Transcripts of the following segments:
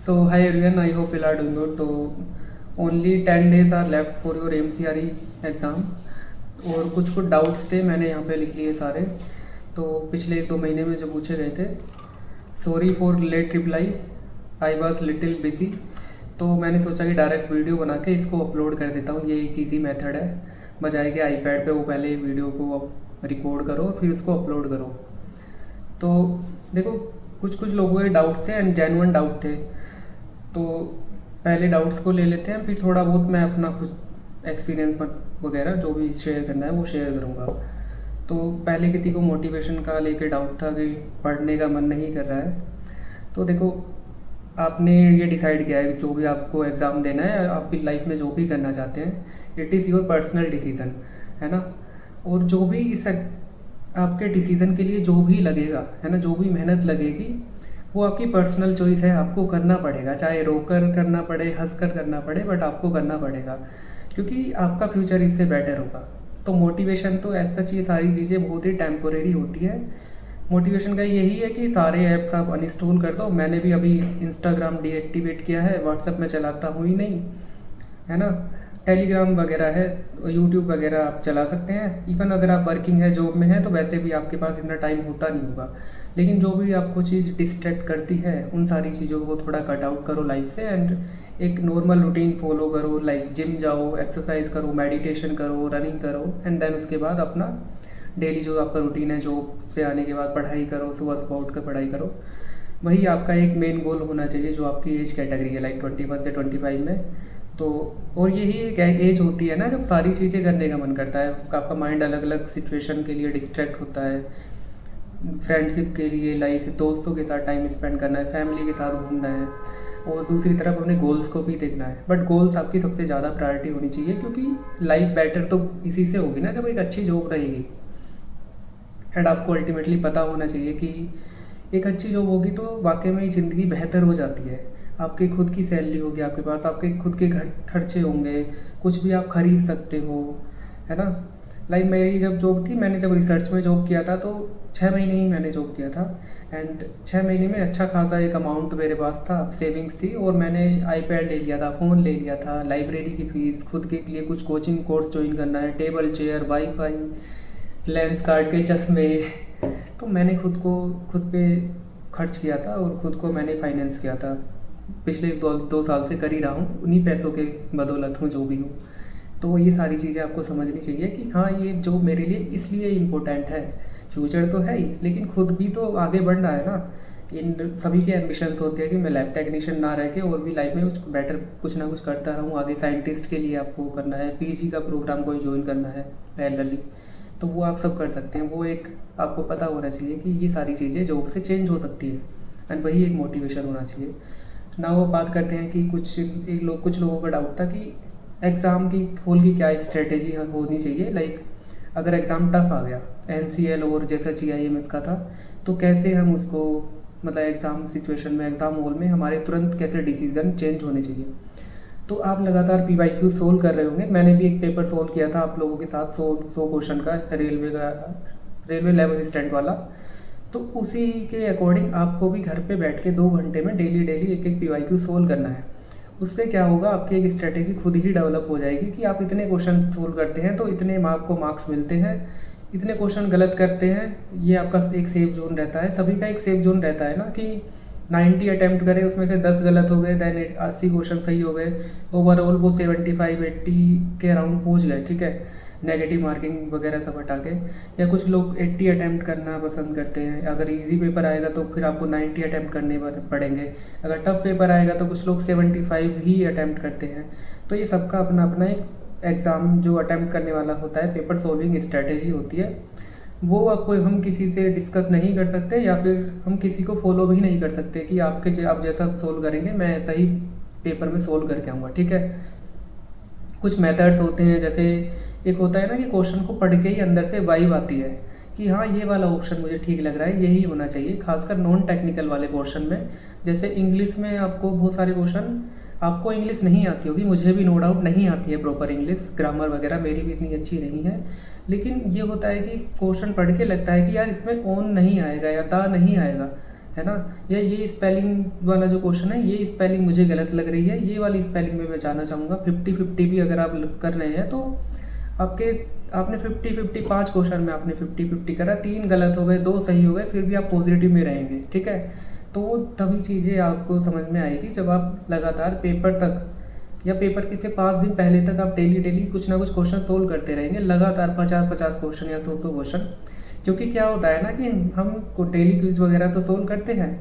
So hi everyone, I hope you are doing good. So only 10 days are left for your MCRE exam और कुछ कुछ doubts थे, मैंने यहाँ पे लिख लिए सारे। तो पिछले 1-2 महीने में जो पूछे गए थे, sorry for late reply, I was little busy. तो मैंने सोचा कि डायरेक्ट वीडियो बना के इसको अपलोड कर देता हूँ। ये एक ईजी मेथड है, बजाय कि आईपैड पे वो पहले वीडियो को रिकॉर्ड करो फिर उसको अपलोड करो। तो देखो, कुछ कुछ लोगों के डाउट्स थे एंड जेन्युइन डाउट थे, तो पहले डाउट्स को ले लेते हैं, फिर थोड़ा बहुत मैं अपना खुद एक्सपीरियंस वगैरह जो भी शेयर करना है वो शेयर करूँगा। तो पहले किसी को मोटिवेशन का लेके डाउट था कि पढ़ने का मन नहीं कर रहा है। तो देखो, आपने ये डिसाइड किया है जो भी आपको एग्ज़ाम देना है, आप भी लाइफ में जो भी करना चाहते हैं, it is your personal decision, है ना। और जो भी आपके डिसीज़न के लिए जो भी लगेगा, है ना, जो भी मेहनत लगेगी वो आपकी पर्सनल चॉइस है, आपको करना पड़ेगा, चाहे रोकर करना पड़े, हंस कर करना पड़े, बट आपको करना पड़ेगा, क्योंकि आपका फ्यूचर इससे बेटर होगा। तो मोटिवेशन तो ऐसा चीज़, सारी चीज़ें बहुत ही टेम्पोरेरी होती है। मोटिवेशन का यही है कि सारे ऐप्स आप अनइंस्टॉल कर दो। मैंने भी अभी इंस्टाग्राम डीएक्टिवेट किया है, व्हाट्सएप में चलाता हूँ ही नहीं, है ना। टेलीग्राम वगैरह है, यूट्यूब वगैरह आप चला सकते हैं। इवन अगर आप वर्किंग है, जॉब में है, तो वैसे भी आपके पास इतना टाइम होता नहीं होगा। लेकिन जो भी आपको चीज़ डिस्ट्रैक्ट करती है, उन सारी चीज़ों को थोड़ा कट आउट करो लाइफ से एंड एक नॉर्मल रूटीन फॉलो करो। लाइक जिम जाओ, एक्सरसाइज करो, मेडिटेशन करो, रनिंग करो, एंड देन उसके बाद अपना डेली जो आपका रूटीन है, जॉब से आने के बाद पढ़ाई करो, सुबह सुबह उठ कर पढ़ाई करो। वही आपका एक मेन गोल होना चाहिए जो आपकी एज कैटेगरी है, लाइक 21 से 25 में। तो और यही एक एज होती है ना जब सारी चीज़ें करने का मन करता है, आपका माइंड अलग अलग सिचुएशन के लिए डिस्ट्रैक्ट होता है, फ्रेंडशिप के लिए, लाइक दोस्तों के साथ टाइम स्पेंड करना है, फैमिली के साथ घूमना है, और दूसरी तरफ अपने गोल्स को भी देखना है। बट गोल्स आपकी सबसे ज़्यादा प्रायोरिटी होनी चाहिए, क्योंकि लाइफ बेटर तो इसी से होगी ना जब एक अच्छी जॉब रहेगी। एंड आपको अल्टीमेटली पता होना चाहिए कि एक अच्छी जॉब होगी तो वाकई में ज़िंदगी बेहतर हो जाती है। आपकी खुद की सैलरी होगी आपके पास, आपके खुद के खर्चे होंगे, कुछ भी आप खरीद सकते हो, है ना। लाइक मेरी जब जॉब थी, मैंने जब रिसर्च में जॉब किया था तो 6 महीने ही मैंने जॉब किया था, एंड 6 महीने में अच्छा खासा एक अमाउंट मेरे पास था, सेविंग्स थी, और मैंने आईपैड ले लिया था, फ़ोन ले लिया था, लाइब्रेरी की फ़ीस, खुद के लिए कुछ कोचिंग कोर्स ज्वाइन करना है, table chair, wifi, lens card के चश्मे। तो मैंने खुद पे खर्च किया था और खुद को मैंने फाइनेंस किया था। पिछले 2 साल से कर ही रहा हूँ, उन्हीं पैसों के बदौलत हूँ जो भी हूँ। तो ये सारी चीज़ें आपको समझनी चाहिए कि हाँ, ये जो मेरे लिए इसलिए इम्पोर्टेंट है। फ्यूचर तो है ही, लेकिन खुद भी तो आगे बढ़ना है ना। इन सभी के एम्बिशंस होते हैं कि मैं लैब टेक्नीशियन ना रह के और भी लाइफ में कुछ बेटर, कुछ ना कुछ करता रहूँ आगे। साइंटिस्ट के लिए आपको करना है, पीजी का प्रोग्राम कोई ज्वाइन करना है पैरेलली, तो वो आप सब कर सकते हैं। वो एक आपको पता होना चाहिए कि ये सारी चीज़ें जॉब से चेंज हो सकती है, एंड वही एक मोटिवेशन होना चाहिए ना। वो बात करते हैं कि कुछ लोगों का डाउट था कि एग्ज़ाम की होल की क्या स्ट्रेटेजी होनी चाहिए। लाइक अगर एग्ज़ाम टफ आ गया, एनसीएल और जैसा जीआईएमएस का था, तो कैसे हम उसको, मतलब एग्ज़ाम सिचुएशन में, एग्ज़ाम हॉल में हमारे तुरंत कैसे डिसीज़न चेंज होने चाहिए। तो आप लगातार पीवाईक्यू सोल्व कर रहे होंगे। मैंने भी एक पेपर सोल्व किया था आप लोगों के साथ, 100 क्वेश्चन का, रेलवे लैब असिस्टेंट वाला। तो उसी के अकॉर्डिंग आपको भी घर पे बैठ के 2 घंटे में डेली एक एक पीवाईक्यू सोल्व करना है। उससे क्या होगा, आपकी एक स्ट्रेटेजी खुद ही डेवलप हो जाएगी कि आप इतने क्वेश्चन सोल्व करते हैं तो इतने आपको मार्क्स मिलते हैं, इतने क्वेश्चन गलत करते हैं, ये आपका एक सेफ जोन रहता है। सभी का एक सेफ जोन रहता है ना कि 90 अटैम्प्ट करें, उसमें से 10 गलत हो गए, दैन 80 क्वेश्चन सही हो गए, ओवरऑल वो 75-80 के अराउंड पहुंच गए, ठीक है, नेगेटिव मार्किंग वगैरह सब हटा के। या कुछ लोग 80 अटैम्प्ट करना पसंद करते हैं। अगर इजी पेपर आएगा तो फिर आपको 90 अटैम्प्ट करने पड़ेंगे। अगर टफ पेपर आएगा तो कुछ लोग 75 ही अटैम्प्ट करते हैं। तो ये सबका अपना अपना एक एग्ज़ाम जो अटैम्प्ट करने वाला होता है, पेपर सॉल्विंग स्ट्रेटेजी होती है। वो कोई हम किसी से डिस्कस नहीं कर सकते, या फिर हम किसी को फॉलो भी नहीं कर सकते कि आप जैसा सोल्व करेंगे मैं ऐसा ही पेपर में सोल्व करके आऊँगा, ठीक है। कुछ मेथड्स होते हैं, जैसे एक होता है ना कि क्वेश्चन को पढ़ के ही अंदर से वाइब आती है कि हाँ, ये वाला ऑप्शन मुझे ठीक लग रहा है, यही होना चाहिए, खासकर नॉन टेक्निकल वाले पोर्शन में। जैसे इंग्लिश में आपको बहुत सारे क्वेश्चन, आपको इंग्लिश नहीं आती होगी, मुझे भी नो डाउट नहीं आती है प्रॉपर इंग्लिश, ग्रामर वगैरह मेरी भी इतनी अच्छी नहीं है। लेकिन ये होता है कि क्वेश्चन पढ़ के लगता है कि यार इसमें ऑन नहीं आएगा या दा नहीं आएगा, है ना। या ये स्पेलिंग वाला जो क्वेश्चन है, ये स्पेलिंग मुझे गलत लग रही है, ये वाली स्पेलिंग में मैं जाना चाहूँगा। 50-50 भी अगर आप कर रहे हैं तो आपके आपने 50-50 5 क्वेश्चन में आपने 50-50 करा, 3 गलत हो गए, 2 सही हो गए, फिर भी आप पॉजिटिव में रहेंगे, ठीक है। तो वो तभी चीज़ें आपको समझ में आएगी जब आप लगातार पेपर तक या पेपर के से 5 दिन पहले तक आप डेली डेली कुछ ना कुछ क्वेश्चन सोल्व करते रहेंगे, लगातार 50-50 क्वेश्चन या 100-100 क्वेश्चन। क्योंकि क्या होता है ना कि हम को डेली क्विज वगैरह तो सोल्व करते हैं,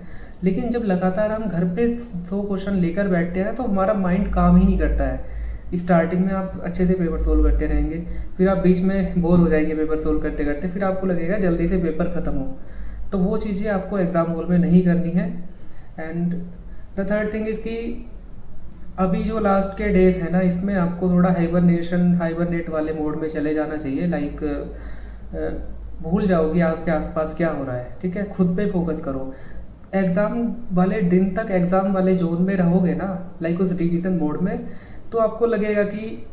लेकिन जब लगातार हम घर पे 100 क्वेश्चन लेकर बैठते हैं तो हमारा माइंड काम ही नहीं करता है। स्टार्टिंग में आप अच्छे से पेपर सोल्व करते रहेंगे, फिर आप बीच में बोर हो जाएंगे पेपर सोल्व करते करते, फिर आपको लगेगा जल्दी से पेपर ख़त्म हो। तो वो चीज़ें आपको एग्ज़ाम हॉल में नहीं करनी है। And the third thing is कि अभी जो लास्ट के डेज है ना, इसमें आपको थोड़ा हाइबरनेट वाले मोड में चले जाना चाहिए। लाइक भूल जाओ कि आपके आसपास क्या हो रहा है, ठीक है। खुद पे फोकस करो। एग्ज़ाम वाले दिन तक एग्ज़ाम वाले जोन में रहोगे ना, लाइक उस रिवीजन मोड में, तो आपको लगेगा कि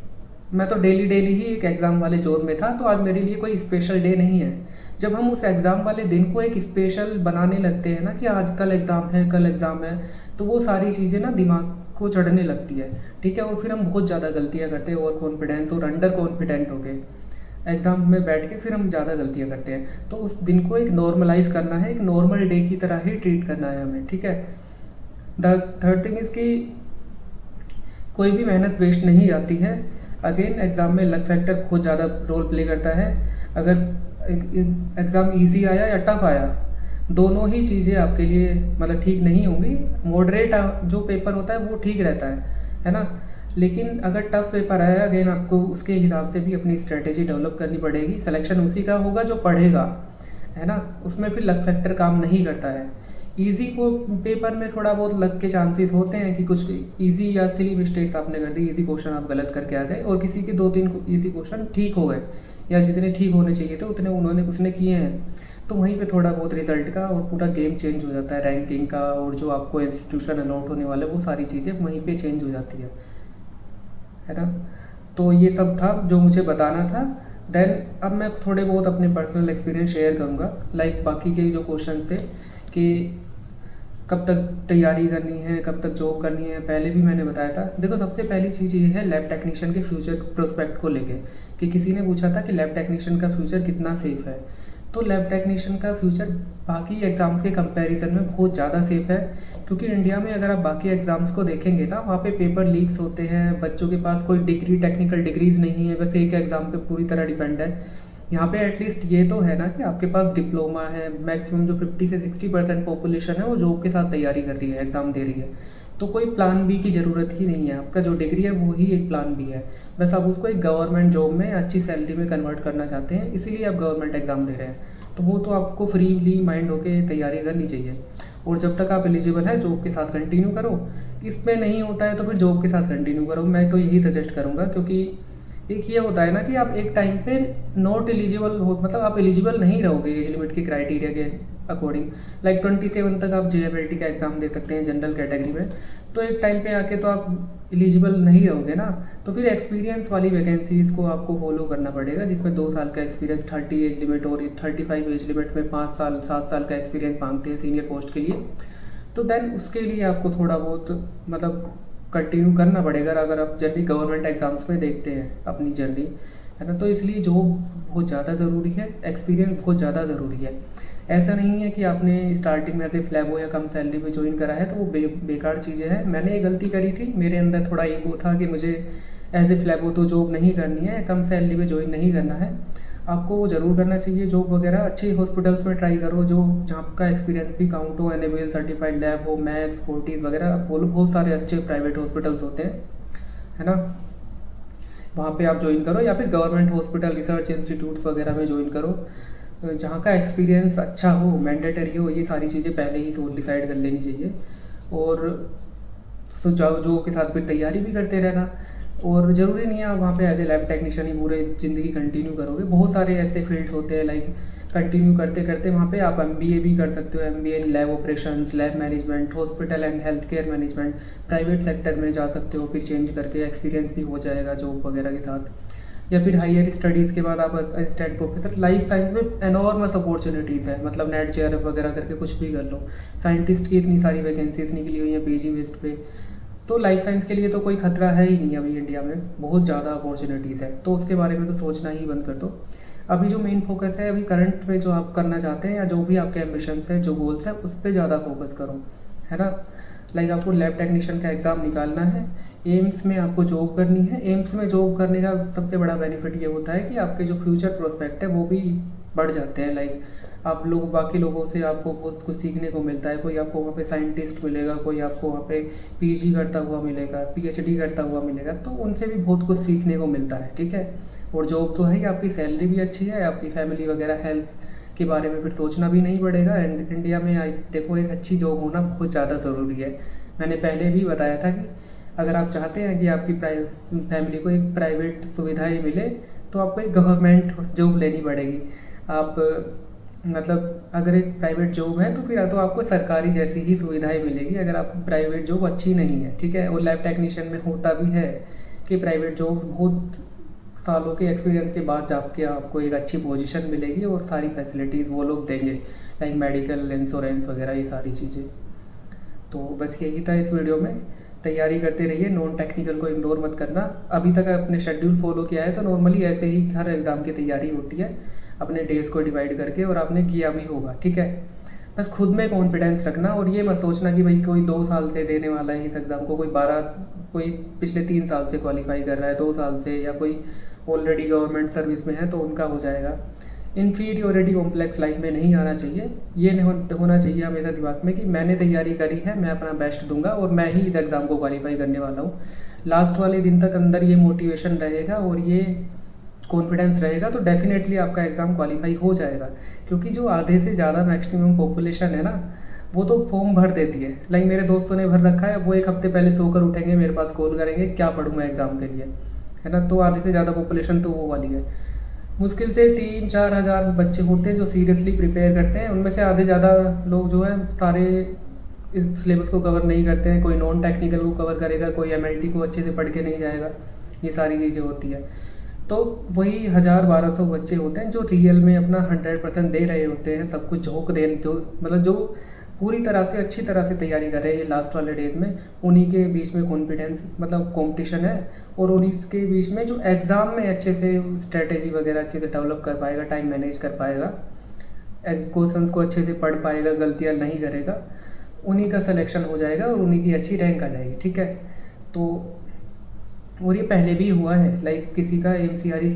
मैं तो डेली डेली ही एक एग्ज़ाम वाले जोन में था, तो आज मेरे लिए कोई स्पेशल डे नहीं है। जब हम उस एग्ज़ाम वाले दिन को एक स्पेशल बनाने लगते हैं ना कि आज कल एग्ज़ाम है, कल एग्ज़ाम है, तो वो सारी चीज़ें ना दिमाग को चढ़ने लगती है, ठीक है। और फिर हम बहुत ज़्यादा गलतियाँ करते हैं, ओवर कॉन्फिडेंस और अंडर कॉन्फिडेंट हो गए एग्ज़ाम में बैठ के, फिर हम ज़्यादा गलतियाँ करते हैं। तो उस दिन को एक नॉर्मलाइज करना है, एक नॉर्मल डे की तरह ही ट्रीट करना है हमें, ठीक है। द थर्ड थिंग इज़ कि कोई भी मेहनत वेस्ट नहीं जाती है। अगेन एग्ज़ाम में लक फैक्टर बहुत ज़्यादा रोल प्ले करता है। अगर एग्ज़ाम इजी आया या टफ आया, दोनों ही चीज़ें आपके लिए मतलब ठीक नहीं होंगी। मॉडरेट जो पेपर होता है वो ठीक रहता है ना। लेकिन अगर टफ पेपर आया, अगेन आपको उसके हिसाब से भी अपनी स्ट्रेटेजी डेवलप करनी पड़ेगी। सिलेक्शन उसी का होगा जो पढ़ेगा, है ना। उसमें फिर लक फैक्टर काम नहीं करता है। इजी को पेपर में थोड़ा बहुत लक के चांसेस होते हैं कि कुछ इजी या सिली मिस्टेक्स आपने कर दी, इजी क्वेश्चन आप गलत करके आ गए, और किसी के 2-3 इजी क्वेश्चन ठीक हो गए, या जितने ठीक होने चाहिए थे उतने उसने किए हैं। तो वहीं पे थोड़ा बहुत रिजल्ट का और पूरा गेम चेंज हो जाता है, रैंकिंग का, और जो आपको इंस्टीट्यूशन अलॉट होने वाले वो सारी चीज़ें वहीं पे चेंज हो जाती है ना। तो ये सब था जो मुझे बताना था। देन अब मैं थोड़े बहुत अपने पर्सनल एक्सपीरियंस शेयर करूँगा, लाइक बाकी के जो क्वेश्चन थे कि कब तक तैयारी करनी है, कब तक जॉब करनी है, पहले भी मैंने बताया था। देखो, सबसे पहली चीज़ ये है लैब टेक्नीशियन के फ्यूचर प्रोस्पेक्ट को लेके, कि किसी ने पूछा था कि लैब टेक्नीशियन का फ्यूचर कितना सेफ है। तो लैब टेक्नीशियन का फ्यूचर बाकी एग्ज़ाम्स के कंपैरिजन में बहुत ज़्यादा सेफ है, क्योंकि इंडिया में अगर आप बाकी एग्ज़ाम्स को देखेंगे ना, वहाँ पे पेपर लीक्स होते हैं, बच्चों के पास कोई टेक्निकल डिग्रीज नहीं है, बस एक एग्ज़ाम पे पूरी तरह डिपेंड है। यहाँ पे एटलीस्ट ये तो है ना कि आपके पास डिप्लोमा है। मैक्सिमम जो 50 से 60% पॉपुलेशन है वो जॉब के साथ तैयारी कर रही है, एग्ज़ाम दे रही है। तो कोई प्लान बी की ज़रूरत ही नहीं है। आपका जो डिग्री है वो ही एक प्लान बी है। बस आप उसको एक गवर्नमेंट जॉब में अच्छी सैलरी में कन्वर्ट करना चाहते हैं, इसीलिए आप गवर्नमेंट एग्ज़ाम दे रहे हैं। तो वो तो आपको फ्रीली माइंड होकर तैयारी करनी चाहिए। और जब तक आप एलिजिबल है जॉब के साथ कंटिन्यू करो। इसमें नहीं होता है तो फिर जॉब के साथ कंटिन्यू करो, मैं तो यही सजेस्ट करूँगा। क्योंकि एक ये होता है ना कि आप एक टाइम पे नॉट एलिजिबल हो, मतलब आप एलिजिबल नहीं रहोगे एज लिमिट के क्राइटेरिया के अकॉर्डिंग। लाइक 27 तक आप JFLT का एग्ज़ाम दे सकते हैं जनरल कैटेगरी में, तो एक टाइम पे आके तो आप एलिजिबल नहीं रहोगे ना। तो फिर एक्सपीरियंस वाली वैकेंसीज़ को आपको फॉलो करना पड़ेगा, जिसमें 2 साल का एक्सपीरियंस, 30 एज लिमिट, और 35 एज लिमिट में 5 साल 7 साल का एक्सपीरियंस मांगते हैं सीनियर पोस्ट के लिए। तो देन उसके लिए आपको थोड़ा बहुत मतलब कंटिन्यू करना पड़ेगा अगर आप जर्नी गवर्नमेंट एग्ज़ाम्स में देखते हैं अपनी जर्नी, है ना। तो इसलिए जॉब बहुत ज़्यादा ज़रूरी है, एक्सपीरियंस बहुत ज़्यादा ज़रूरी है। ऐसा नहीं है कि आपने स्टार्टिंग में ऐसे फ्लैबो या कम सैलरी पे ज्वाइन करा है तो वो बेकार चीज़ें हैं। मैंने ये गलती करी थी, मेरे अंदर थोड़ा ईगो था कि मुझे एज ए फ्लैबो तो जॉब नहीं करनी है, कम सैलरी पे ज्वाइन नहीं करना है। आपको वो ज़रूर करना चाहिए जॉब वगैरह। अच्छे हॉस्पिटल्स में ट्राई करो जो जहाँ का एक्सपीरियंस भी काउंट हो, NABL सर्टिफाइड लैब हो, मैक्स, फोर्टीज़ वगैरह, बहुत सारे अच्छे प्राइवेट हॉस्पिटल्स होते हैं, है ना। वहाँ पे आप ज्वाइन करो, या फिर गवर्नमेंट हॉस्पिटल, रिसर्च इंस्टीट्यूट्स वगैरह में ज्वाइन करो जहाँ का एक्सपीरियंस अच्छा हो, मैंडेटरी हो। ये सारी चीज़ें पहले ही सोच डिसाइड कर लेनी चाहिए। और तो जाओ जॉब के साथ फिर तैयारी भी करते रहना। और ज़रूरी नहीं है आप वहाँ पे एज ए लैब टेक्नीशियन ही पूरे ज़िंदगी कंटिन्यू करोगे। बहुत सारे ऐसे फील्ड्स होते हैं, लाइक कंटिन्यू करते करते वहाँ पे आप MBA भी कर सकते हो। MBA in lab operations, lab management, hospital and health care management, private sector में जा सकते हो, फिर चेंज करके एक्सपीरियंस भी हो जाएगा जॉब वगैरह के साथ। या फिर हायर स्टडीज़ के बाद आप असिस्टेंट प्रोफेसर। लाइफ साइंस में एनॉर्मस अपॉर्चुनिटीज़ है, मतलब नेट जेआरएफ वगैरह करके कुछ भी कर लो। साइंटिस्ट की इतनी सारी वैकेंसीज निकली हुई हैं पीजी बेस्ड पे। तो लाइफ साइंस के लिए तो कोई खतरा है ही नहीं अभी इंडिया में, बहुत ज़्यादा अपॉर्चुनिटीज़ है, तो उसके बारे में तो सोचना ही बंद कर दो। अभी जो मेन फोकस है अभी करंट में जो आप करना चाहते हैं या जो भी आपके एम्बिशंस हैं, जो गोल्स हैं, उस पर ज़्यादा फोकस करो, है ना। लाइक आपको लैब टेक्नीशियन का एग्ज़ाम निकालना है, एम्स में आपको जॉब करनी है। एम्स में जॉब करने का सबसे बड़ा बेनिफिट ये होता है कि आपके जो फ्यूचर प्रोस्पेक्ट है वो भी बढ़ जाते हैं। लाइक आप लोग बाकी लोगों से आपको बहुत कुछ सीखने को मिलता है। कोई आपको वहाँ पे साइंटिस्ट मिलेगा, कोई आपको वहाँ पे पीजी करता हुआ मिलेगा, पीएचडी करता हुआ मिलेगा, तो उनसे भी बहुत कुछ सीखने को मिलता है, ठीक है। और जॉब तो है ही, आपकी सैलरी भी अच्छी है, आपकी फैमिली वगैरह हेल्थ के बारे में फिर सोचना भी नहीं पड़ेगा। एंड इंडिया में देखो एक अच्छी जॉब होना बहुत ज़्यादा ज़रूरी है। मैंने पहले भी बताया था कि अगर आप चाहते हैं कि आपकी फैमिली को एक प्राइवेट सुविधाएं मिले तो आपको एक गवर्नमेंट जॉब लेनी पड़ेगी। आप मतलब अगर एक प्राइवेट जॉब है तो फिर तो आपको सरकारी जैसी ही सुविधाएं मिलेगी, अगर आप प्राइवेट जॉब अच्छी नहीं है, ठीक है। और लैब टेक्नीशियन में होता भी है कि प्राइवेट जॉब्स बहुत सालों के एक्सपीरियंस के बाद जाके आपको एक अच्छी पोजीशन मिलेगी और सारी फैसिलिटीज़ वो लोग देंगे, लाइक मेडिकल इंश्योरेंस वगैरह ये सारी चीज़ें। तो बस यही था इस वीडियो में। तैयारी करते रहिए, नॉन टेक्निकल को इग्नोर मत करना। अभी तक अपने शेड्यूल फॉलो किया है तो नॉर्मली ऐसे ही हर एग्ज़ाम की तैयारी होती है, अपने डेज़ को डिवाइड करके, और आपने किया भी होगा, ठीक है। बस खुद में कॉन्फिडेंस रखना और ये मत सोचना कि भाई कोई 2 साल से देने वाला है इस एग्ज़ाम को, कोई पिछले 3 साल से क्वालिफाई कर रहा है, 2 साल से, या कोई ऑलरेडी गवर्नमेंट सर्विस में है तो उनका हो जाएगा। इन्फीरियोरिटी कॉम्प्लेक्स लाइफ में नहीं आना चाहिए। ये नहीं होना चाहिए हमेशा दिमाग में कि मैंने तैयारी करी है, मैं अपना बेस्ट दूंगा और मैं ही इस एग्ज़ाम को क्वालिफाई करने वाला हूँ। लास्ट वाले दिन तक अंदर ये मोटिवेशन रहेगा और ये कॉन्फिडेंस रहेगा तो डेफिनेटली आपका एग्ज़ाम क्वालिफाई हो जाएगा। क्योंकि जो आधे से ज़्यादा मैक्सिमम पॉपुलेशन है ना, वो तो फॉर्म भर देती है। लाइक मेरे दोस्तों ने भर रखा है, वो एक हफ्ते पहले सोकर उठेंगे, मेरे पास कॉल करेंगे क्या पढ़ूँ मैं एग्ज़ाम के लिए, है ना। तो आधे से ज़्यादा पॉपुलेशन तो वो वाली है। मुश्किल से 3-4 हज़ार बच्चे होते हैं जो सीरियसली प्रिपेयर करते हैं, उनमें से आधे ज़्यादा लोग जो है सारे इस सिलेबस को कवर नहीं करते हैं। कोई नॉन टेक्निकल को कवर करेगा, कोई एमएलटी को अच्छे से पढ़ के नहीं जाएगा, ये सारी चीज़ें होती है। तो वही 1000-1200 बच्चे होते हैं जो रियल में अपना 100% दे रहे होते हैं, सब कुछ झोंक दे, जो मतलब जो पूरी तरह से अच्छी तरह से तैयारी कर रहे हैं ये लास्ट वाले डेज में। उन्हीं के बीच में कॉन्फिडेंस मतलब कंपटीशन है, और उन्हीं के बीच में जो एग्ज़ाम में अच्छे से स्ट्रेटेजी वगैरह अच्छे से डेवलप कर पाएगा, टाइम मैनेज कर पाएगा, क्वेश्चंस को अच्छे से पढ़ पाएगा, गलतियाँ नहीं करेगा, उन्हीं का सिलेक्शन हो जाएगा और उन्हीं की अच्छी रैंक आ जाएगी, ठीक है। तो और ये पहले भी हुआ है, लाइक किसी का एमसीआरई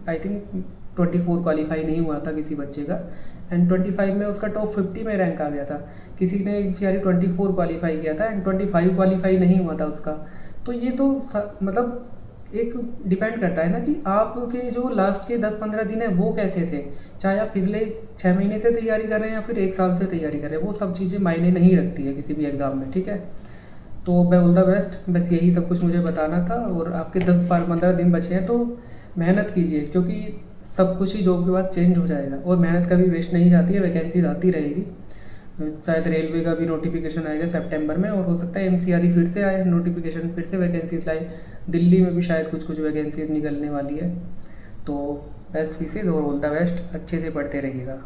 आई थिंक 24 क्वालिफाई नहीं हुआ था किसी बच्चे का, एंड 25 में उसका टॉप 50 में रैंक आ गया था। किसी ने एमसीआरई 24 क्वालिफाई किया था एंड 25 क्वालिफाई नहीं हुआ था उसका। तो ये तो मतलब एक डिपेंड करता है ना कि आपके जो लास्ट के 10-15 दिन है वो कैसे थे, चाहे आप पिछले 6 महीने से तैयारी कर रहे हैं या फिर 1 साल से तैयारी कर रहे हैं, वो सब चीज़ें मायने नहीं रखती है किसी भी एग्ज़ाम में, ठीक है। तो मैं ऑल द बेस्ट, बस यही सब कुछ मुझे बताना था। और आपके 10-15 दिन बचे हैं तो मेहनत कीजिए, क्योंकि सब कुछ ही जॉब के बाद चेंज हो जाएगा और मेहनत कभी वेस्ट नहीं जाती है, वैकेंसीज आती रहेगी। शायद रेलवे का भी नोटिफिकेशन आएगा सितंबर में, और हो सकता है एमसीआरई फिर से आए नोटिफिकेशन, फिर से वैकेंसीज लाए। दिल्ली में भी शायद कुछ वैकेंसीज निकलने वाली है। तो बेस्ट विशेज़ और ऑल द बेस्ट, अच्छे से पढ़ते रहिएगा।